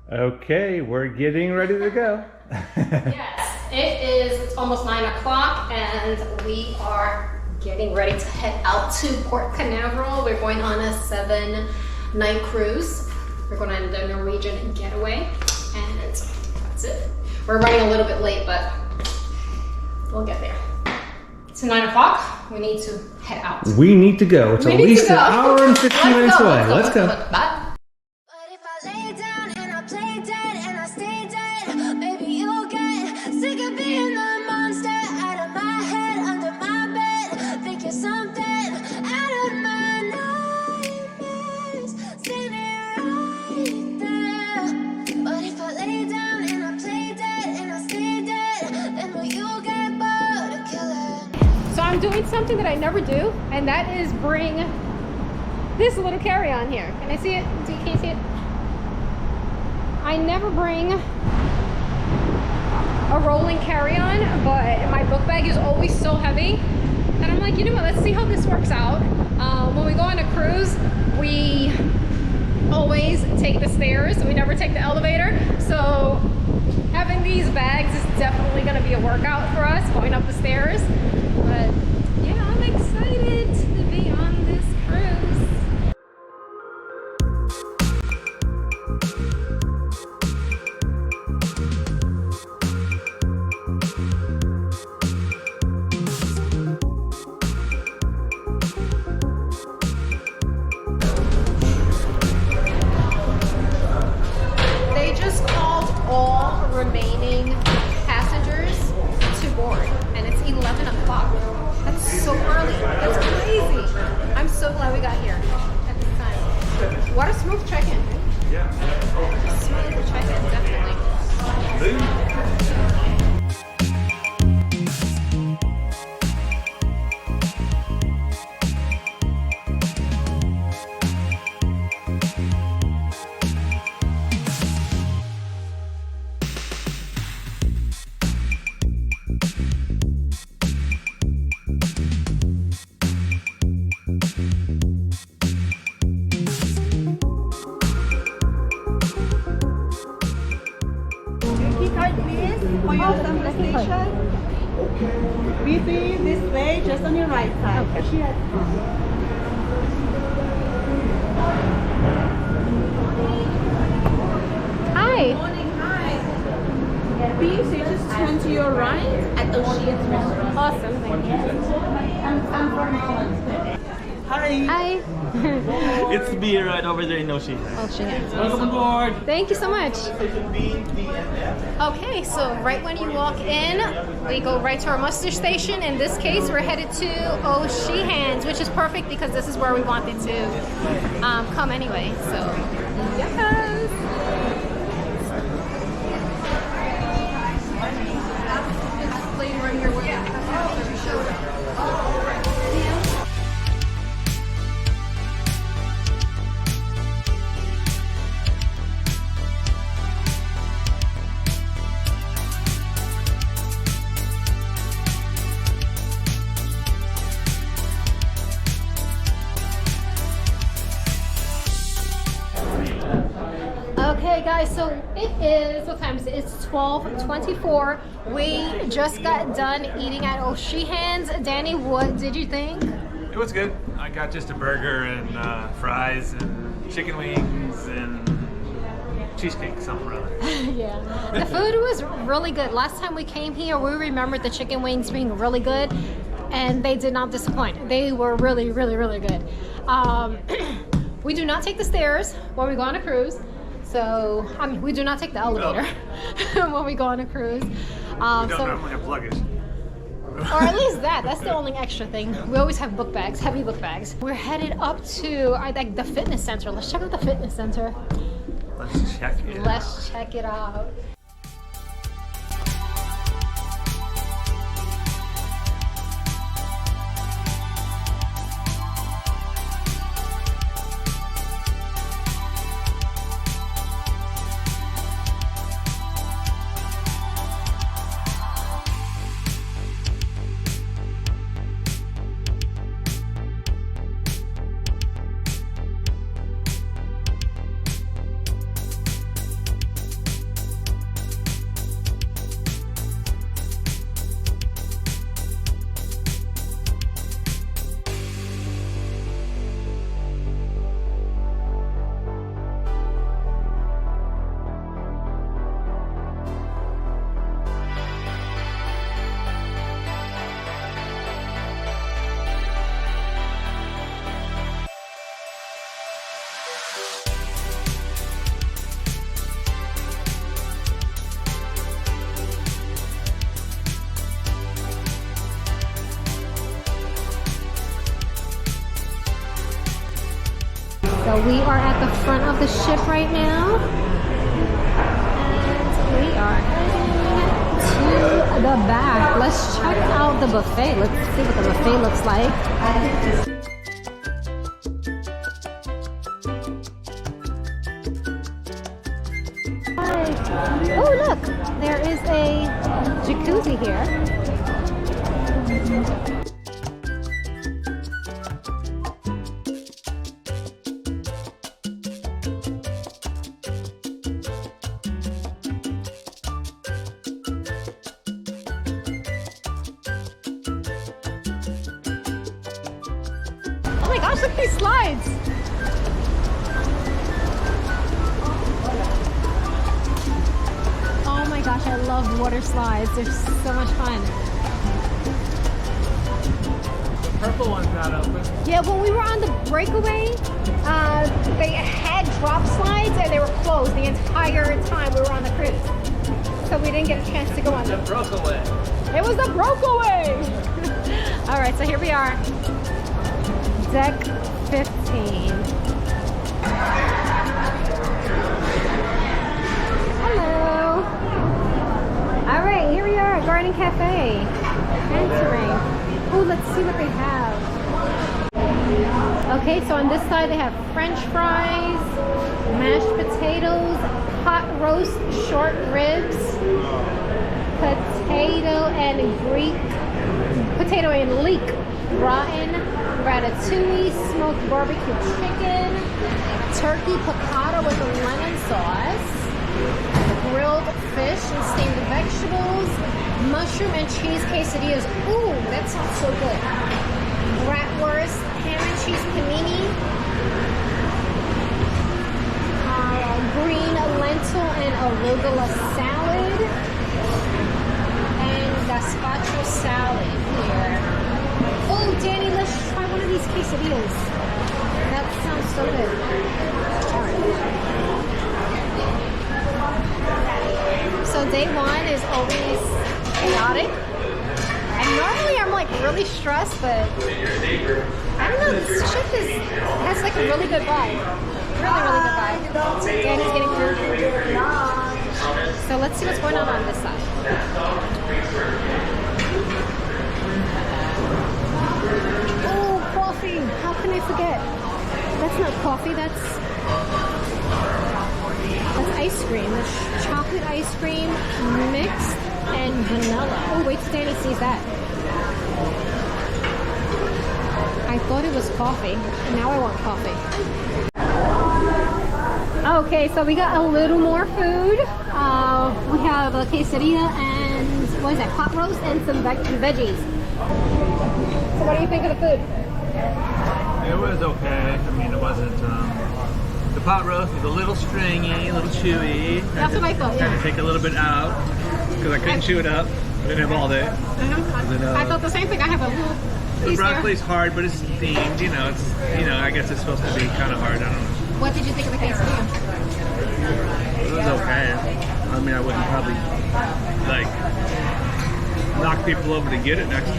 Okay, we're getting ready to go. Yes, it's almost 9 o'clock and we are getting ready to head out to Port Canaveral. We're going on a 7-night cruise. We're going on the Norwegian Getaway and that's it. We're running a little bit late, but we'll get there. It's 9 o'clock. We need to head out. We need to go. It's at least an hour and 15 minutes away. Let's go. Bye. I'm doing something that I never do, and that is bring this little carry-on here. Can I see it? Can you see it? I never bring a rolling carry-on, but my book bag is always so heavy. And I'm like, you know what, let's see how this works out. When we go on a cruise, we always take the stairs. We never take the elevator. So having these bags is definitely going to be a workout for us, going up the stairs. But yeah, I'm excited to be on this cruise. They just called all remaining passengers to board, and it's 11 o'clock. That's so early. That's crazy. I'm so glad we got here at this time. What a smooth check-in. Yeah. Smooth check-in, definitely. For your destination, within this way, just on your right side. Okay. Hi. Morning, hi. Please, you just turn to your right at Ocean's Restaurant. Awesome, thank you. I'm from Holland. Hi. Hi. It's the beer right over there in Oshi. Welcome aboard. Thank you so much. Okay, so right when you walk in, we go right to our muster station. In this case, we're headed to O'Sheehan's, which is perfect because this is where we wanted to come anyway. So, yes. Okay guys, so it is, what time is it? It's 12:24. We just got done eating at O'Sheehan's. Danny, what did you think? It was good. I got just a burger and fries and chicken wings and cheesecake, something or other. Yeah, the food was really good. Last time we came here, we remembered the chicken wings being really good, and they did not disappoint. They were really, really, really good. We do not take the stairs when we go on a cruise. So, I mean, we do not take the elevator when we go on a cruise. We don't normally have luggage. Or at least that's the only extra thing. We always have book bags, heavy book bags. We're headed up to, I think, the fitness center. Let's check out the fitness center. Let's check it out. Let's check it out. We are at the front of the ship right now. And we are heading to the back. Let's check out the buffet. Let's see what the buffet looks like. Oh look, there is a jacuzzi here. Oh my gosh, look at these slides. Oh my gosh, I love water slides. They're so much fun. Purple one's not open. Yeah, when we were on the breakaway, they had drop slides and they were closed the entire time we were on the cruise. So we didn't get a chance to go on them. The broke away. It was the breakaway! All right, so here we are. Deck 15. Hello. All right, here we are at Garden Cafe. Entering. Oh, let's see what they have. Okay, so on this side they have French fries, mashed potatoes, hot roast short ribs, potato and leek gratin, ratatouille, smoked barbecue chicken, turkey piccata with a lemon sauce, grilled fish and steamed vegetables, mushroom and cheese quesadillas. Ooh, that sounds so good. Bratwurst, ham and cheese panini, green lentil and arugula salad, and gazpacho salad here. Oh, Danny, let's try one of these quesadillas. That sounds so good. All right. So day one is always chaotic. And normally I'm like really stressed, but I don't know, this ship has like a really good vibe. Really, really good vibe. Danny's getting food. So let's see what's going on this side. Oh, coffee. How can I forget? That's not coffee, that's ice cream. That's chocolate ice cream mixed and vanilla. Oh, wait till Danny sees that. I thought it was coffee, and now I want coffee. Okay, so we got a little more food. We have a quesadilla and, what is that, pot roast and some veggies. So what do you think of the food? It was okay. I mean, it wasn't, the pot roast was a little stringy, a little chewy. That's what I thought, yeah. Had to take a little bit out because I couldn't chew it up. I didn't have all day. I thought the same thing. I have a little The piece broccoli's hard, but it's themed. You know, I guess it's supposed to be kind of hard. I don't know. What did you think of the quesadilla? It was okay. I mean, I wouldn't probably like knock people over to get it next time.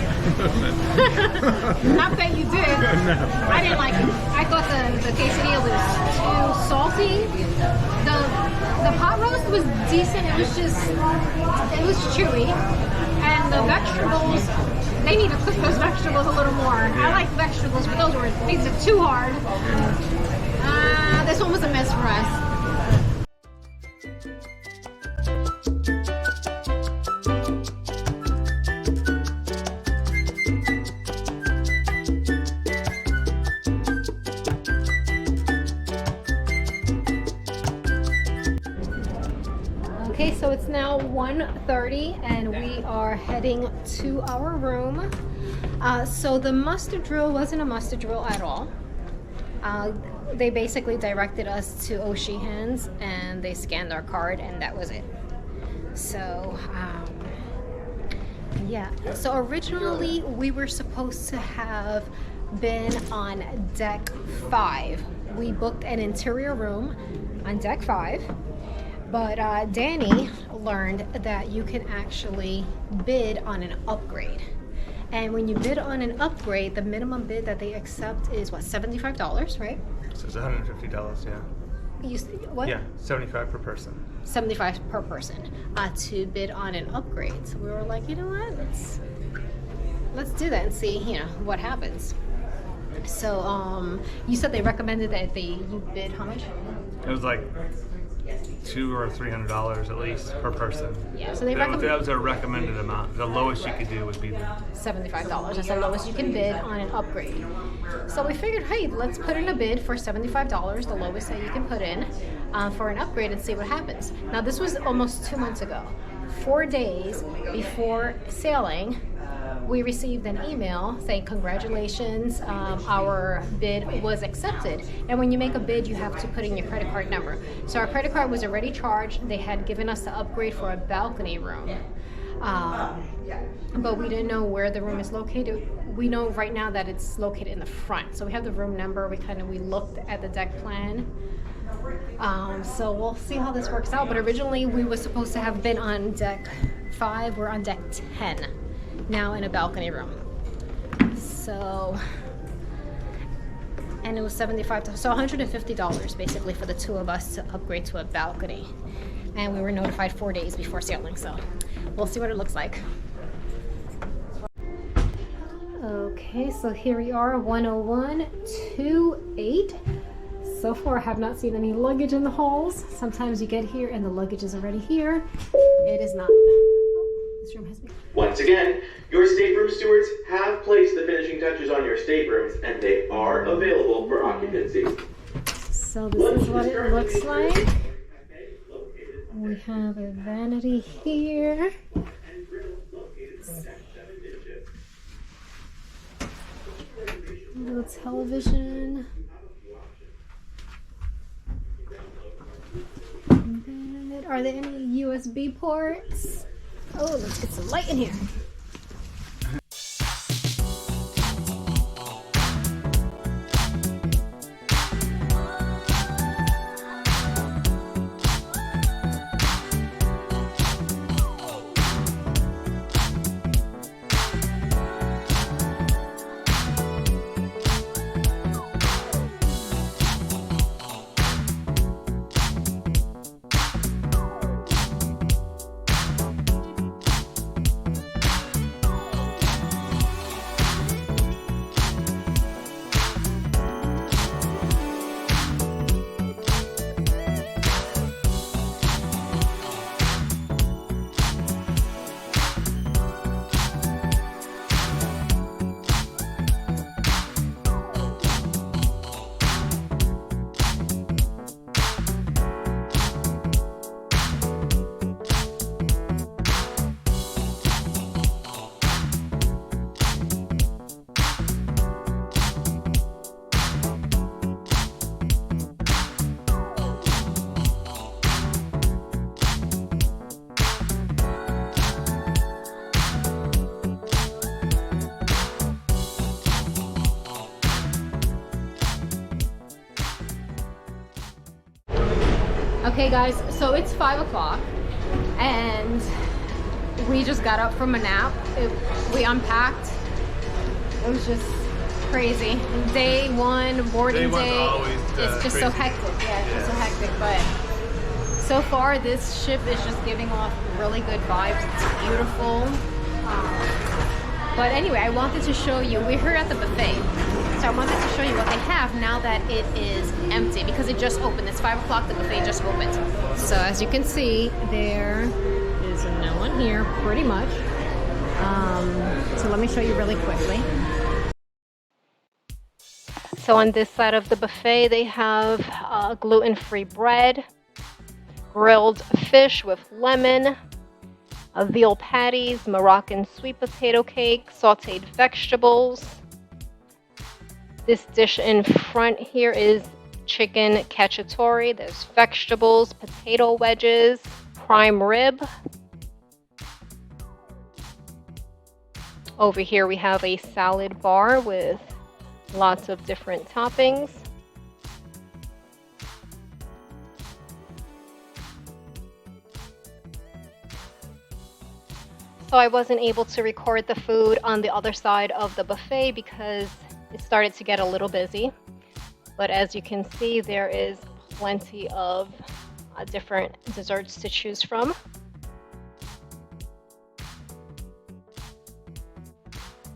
Not that you did. No. I didn't like it. I thought the quesadilla was too salty. The pot roast was decent. It was chewy. And the vegetables, they need to cook those vegetables a little more. I like vegetables, but these are too hard. This one was a mess for us. Okay, so it's now 1:30 and we are heading to our room. So the muster drill wasn't a muster drill at all. They basically directed us to O'Sheehan's and they scanned our card and that was it. So, yeah. So originally we were supposed to have been on deck 5. We booked an interior room on deck 5. But Danny learned that you can actually bid on an upgrade. And when you bid on an upgrade, the minimum bid that they accept is what, $75, right? So it's $150, yeah. What? Yeah, 75 per person. 75 per person to bid on an upgrade. So we were like, you know what? Let's do that and see, what happens. So you said they recommended that you bid how much? It was like $200 or $300 at least per person. Yeah, so they that recommend was a recommended amount. The lowest you could do would be $75. That's the lowest you can bid on an upgrade. So we figured, hey, let's put in a bid for $75, the lowest that you can put in for an upgrade, and see what happens. Now this was almost 2 months ago. 4 days before sailing, we received an email saying congratulations, our bid was accepted. And when you make a bid, you have to put in your credit card number. So our credit card was already charged. They had given us the upgrade for a balcony room, but we didn't know where the room is located. We know right now that it's located in the front. So we have the room number. We looked at the deck plan. So we'll see how this works out. But originally we were supposed to have been on deck 5. We're on deck 10 now in a balcony room. So, and it was $150 basically for the 2 of us to upgrade to a balcony. And we were notified 4 days before sailing. So we'll see what it looks like. Okay, so here we are, 10128. So far, I have not seen any luggage in the halls. Sometimes you get here and the luggage is already here. It is not. This room has been. Once again, your stateroom stewards have placed the finishing touches on your staterooms, and they are available for occupancy. So this is what it looks like. We have a vanity here. A little television. Are there any USB ports? Oh, let's get some light in here. Okay guys, so it's 5 o'clock and we just got up from a nap. We unpacked. It was just crazy. Day 1, boarding day, it's just so hectic. Yeah, it's just so hectic. But so far this ship is just giving off really good vibes. It's beautiful. But anyway, I wanted to show you, we're here at the buffet. So I wanted to show you what they have now that it is empty because it just opened. It's 5 o'clock, the buffet just opened. So as you can see, there is no one here, pretty much. So let me show you really quickly. So on this side of the buffet, they have gluten-free bread, grilled fish with lemon, veal patties, Moroccan sweet potato cake, sauteed vegetables. This dish in front here is chicken cacciatore. There's vegetables, potato wedges, prime rib. Over here we have a salad bar with lots of different toppings. So I wasn't able to record the food on the other side of the buffet because it started to get a little busy. But as you can see, there is plenty of different desserts to choose from.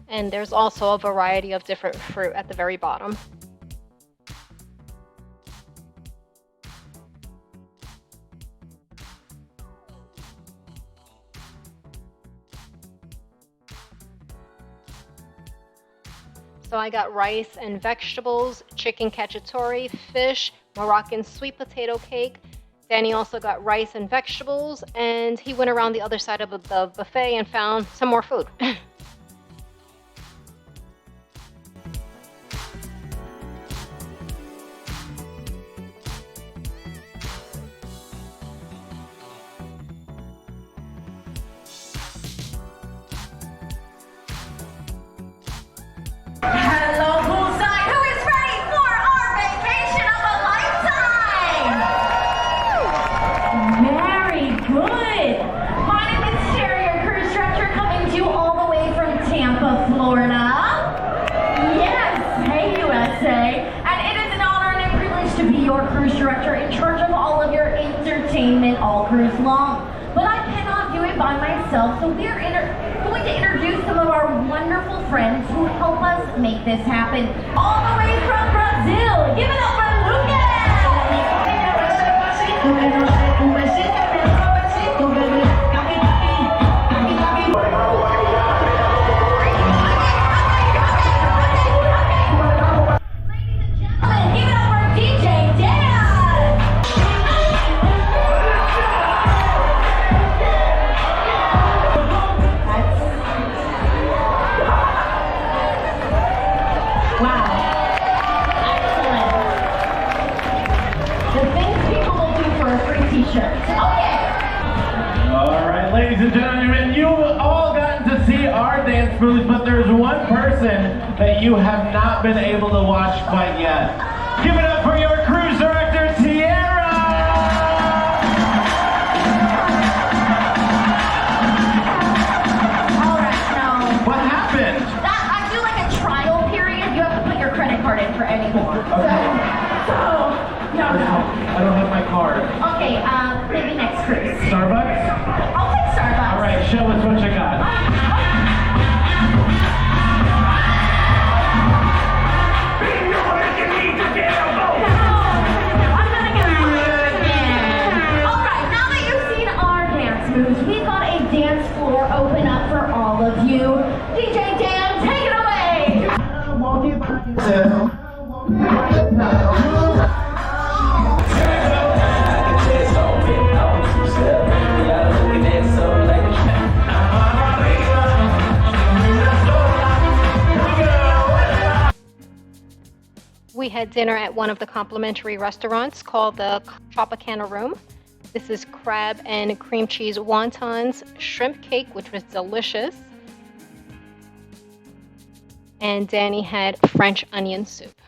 And there's also a variety of different fruit at the very bottom. So I got rice and vegetables, chicken cacciatore, fish, Moroccan sweet potato cake. Danny also got rice and vegetables, and he went around the other side of the buffet and found some more food. Hello, poolside. Who is ready for our vacation of a lifetime? Very good. My name is Sherry, your cruise director, coming to you all the way from Tampa, Florida. Yes, hey USA. And it is an honor and a privilege to be your cruise director in charge of all of your entertainment all cruise long. But I cannot do it by myself, so we are going to introduce some of our wonderful friends who help us make this happen. All the way from Brazil, give it up for Ladies and gentlemen, you've all gotten to see our dance moves, but there's one person that you have not been able to watch quite yet. Give it up for your cruise director, Tiara! All right, now. What happened? I feel like a trial period. You have to put your credit card in for any more. Okay. No. I don't have my card. Okay, maybe next cruise. Starbucks? I'll take Starbucks. All right, show us what you got. We've got a dance floor open up for all of you. DJ Dan, take it away! We had dinner at one of the complimentary restaurants called the Tropicana Room. This is crab and cream cheese wontons, shrimp cake, which was delicious. And Danny had French onion soup.